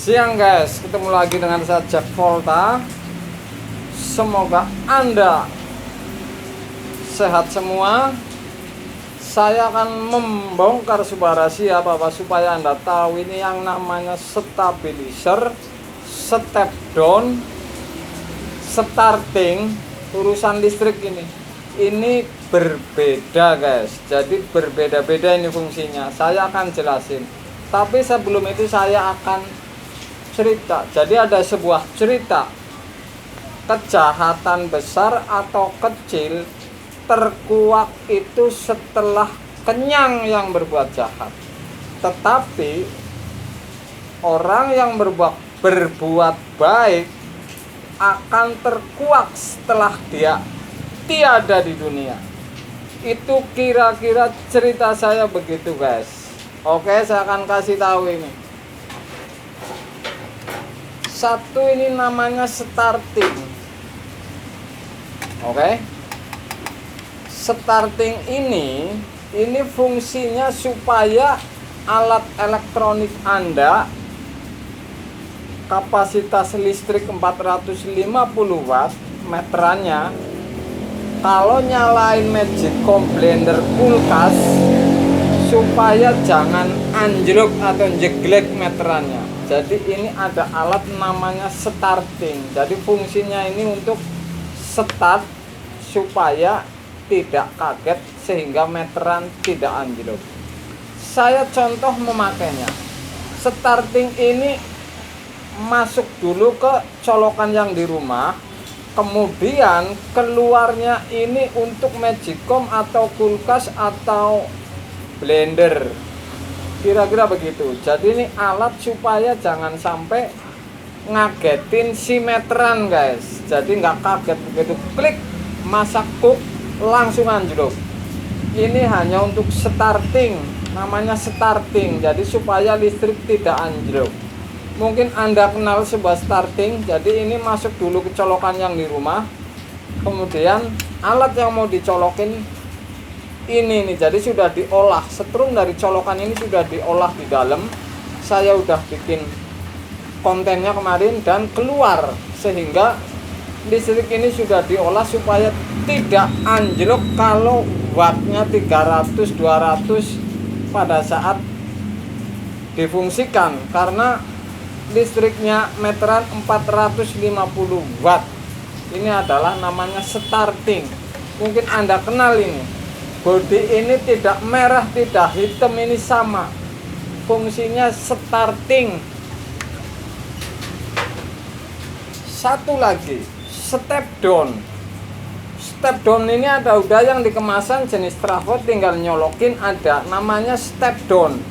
Siang guys, ketemu lagi dengan saya Jack Volta. Semoga Anda sehat semua. Saya akan membongkar sebuah rahasia Bapak supaya Anda tahu ini yang namanya stabilizer, step down, starting, urusan listrik ini berbeda guys. Jadi berbeda-beda ini fungsinya. Saya akan jelasin. Tapi sebelum itu saya akan cerita. Jadi ada sebuah cerita kejahatan besar atau kecil terkuak itu setelah kenyang yang berbuat jahat. Tetapi orang yang berbuat baik akan terkuak setelah dia tiada di dunia. Itu kira-kira cerita saya begitu guys. Oke, saya akan kasih tahu ini. Satu, ini namanya starting. Oke. Starting ini fungsinya supaya alat elektronik Anda kapasitas listrik 450 watt meterannya, kalau nyalain magicom, blender, kulkas, supaya jangan anjlok atau jeglek meterannya. Jadi ini ada alat namanya starting. Jadi fungsinya ini untuk start supaya tidak kaget sehingga meteran tidak anjlok. Saya contoh memakainya. Starting ini masuk dulu ke colokan yang di rumah, kemudian keluarnya ini untuk magicom atau kulkas atau blender, kira-kira begitu. Jadi ini alat supaya jangan sampai ngagetin si meteran guys. Jadi nggak kaget begitu klik masak cook langsung anjlok. Ini hanya untuk starting, namanya starting. Jadi supaya listrik tidak anjlok. Mungkin Anda kenal sebuah starting. Jadi ini masuk dulu ke colokan yang di rumah, kemudian alat yang mau dicolokin ini nih, jadi sudah diolah. Setrum dari colokan ini sudah diolah di dalam. Saya udah bikin kontennya kemarin dan keluar, sehingga listrik ini sudah diolah supaya tidak anjlok kalau wattnya 300 200 pada saat difungsikan, karena listriknya meteran 450 watt. Ini adalah namanya starting. Mungkin Anda kenal ini. Bodi ini tidak merah, tidak hitam, ini sama. Fungsinya starting. Satu lagi, step down. Step down ini ada udah yang di kemasan jenis trafo, tinggal nyolokin, ada namanya step down.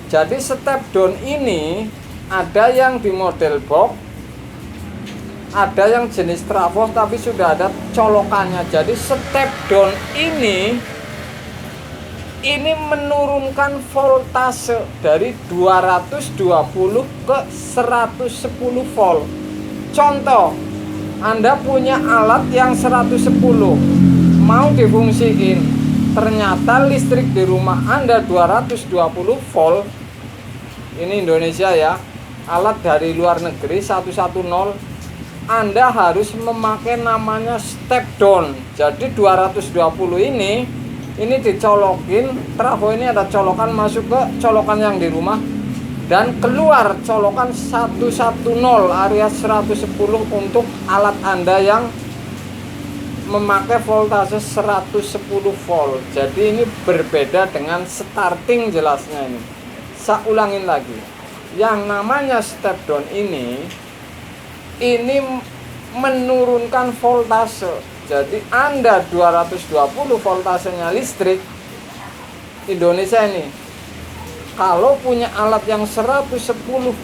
Jadi step down ini ada yang di model box, ada yang jenis trafo tapi sudah ada colokannya. Jadi step down ini menurunkan voltase dari 220 ke 110 volt. Contoh, Anda punya alat yang 110 mau difungsiin, ternyata listrik di rumah Anda 220 volt. Ini Indonesia ya, alat dari luar negeri 110. Anda harus memakai namanya step down. Jadi 220 ini dicolokin, trafo ini ada colokan masuk ke colokan yang di rumah dan keluar colokan 110 area 110 untuk alat Anda yang memakai voltase 110 volt. Jadi ini berbeda dengan starting jelasnya ini. Saya ulangin lagi. Yang namanya step down ini menurunkan voltase. Jadi Anda 220 voltasenya listrik Indonesia ini, kalau punya alat yang 110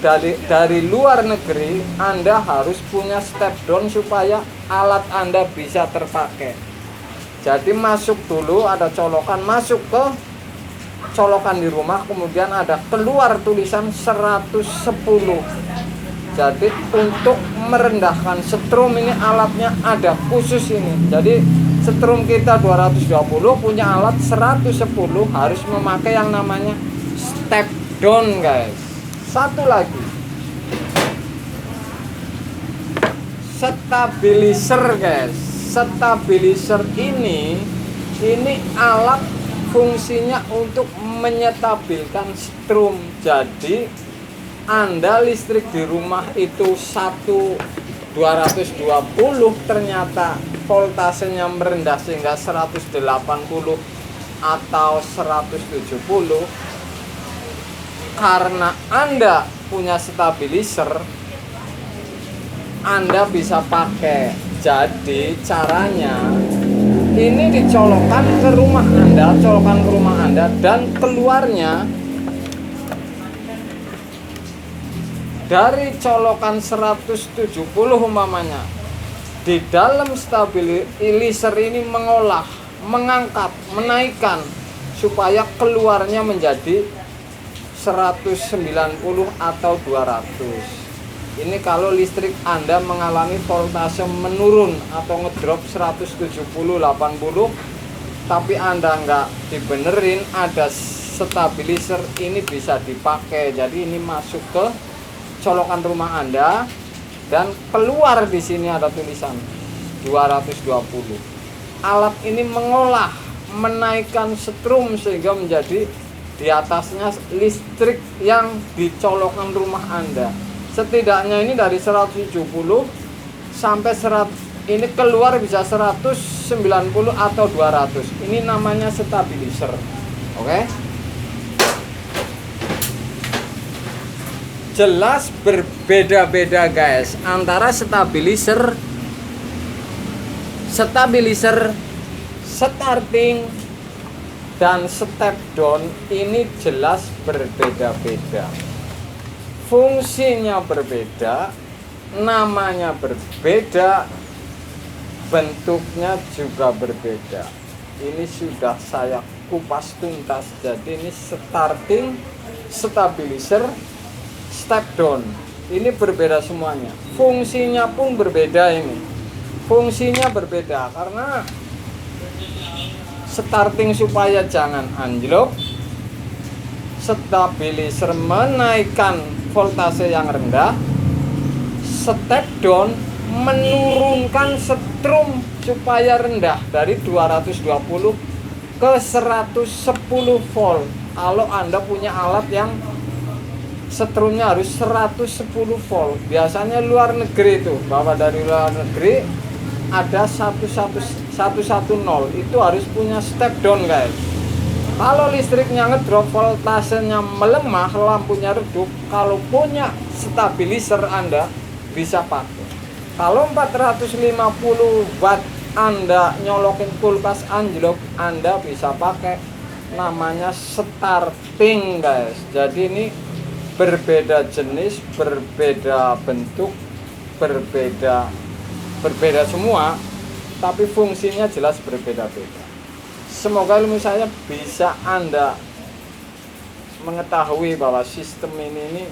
dari luar negeri, Anda harus punya step down supaya alat Anda bisa terpakai. Jadi masuk dulu, ada colokan masuk ke colokan di rumah, kemudian ada keluar tulisan 110. Jadi untuk merendahkan setrum ini alatnya ada khusus ini. Jadi setrum kita 220, punya alat 110 harus memakai yang namanya step down guys. Satu lagi, stabilizer guys. Stabilizer ini alat fungsinya untuk menyetabilkan strum. Jadi Anda listrik di rumah itu 220 ternyata voltasenya merendah sehingga 180 atau 170, karena Anda punya stabilizer, Anda bisa pakai. Jadi caranya ini dicolokkan ke rumah Anda, dan keluarnya dari colokan 170 umpamanya. Di dalam stabilizer ini mengangkat, menaikkan supaya keluarnya menjadi 190 atau 200. Ini kalau listrik Anda mengalami voltase menurun atau ngedrop 170-80, tapi Anda nggak dibenerin, ada stabilizer ini bisa dipakai. Jadi ini masuk ke colokan rumah Anda dan keluar di sini ada tulisan 220. Alat ini mengolah, menaikkan strum sehingga menjadi di atasnya listrik yang dicolokkan rumah Anda. Setidaknya ini dari 170 sampai 100, ini keluar bisa 190 atau 200. Ini namanya stabilizer. Oke? Jelas berbeda-beda guys antara stabilizer starting dan step down. Ini jelas berbeda-beda. Fungsinya berbeda, namanya berbeda, bentuknya juga berbeda. Ini sudah saya kupas tuntas. Jadi ini starting, stabilizer, step down. Ini berbeda semuanya. Fungsinya pun berbeda ini. Fungsinya berbeda karena starting supaya jangan anjlok, stabilizer menaikkan voltase yang rendah, step down menurunkan strum supaya rendah dari 220 ke 110 volt. Kalau Anda punya alat yang strumnya harus 110 volt, biasanya luar negeri itu, bahwa dari luar negeri ada 110 itu harus punya step down guys. Kalau listriknya ngedrop, voltasenya melemah, lampunya redup, kalau punya stabilizer Anda bisa pakai. Kalau 450 watt Anda nyolokin kulkas anjlok, Anda bisa pakai, namanya starting guys. Jadi ini berbeda jenis, berbeda bentuk, berbeda semua, tapi fungsinya jelas berbeda-beda. Semoga ilmu saya bisa Anda mengetahui bahwa sistem ini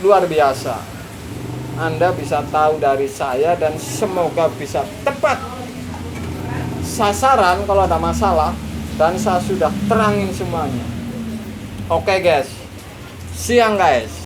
luar biasa. Anda bisa tahu dari saya dan semoga bisa tepat sasaran kalau ada masalah, dan saya sudah terangin semuanya. Oke guys, siang guys.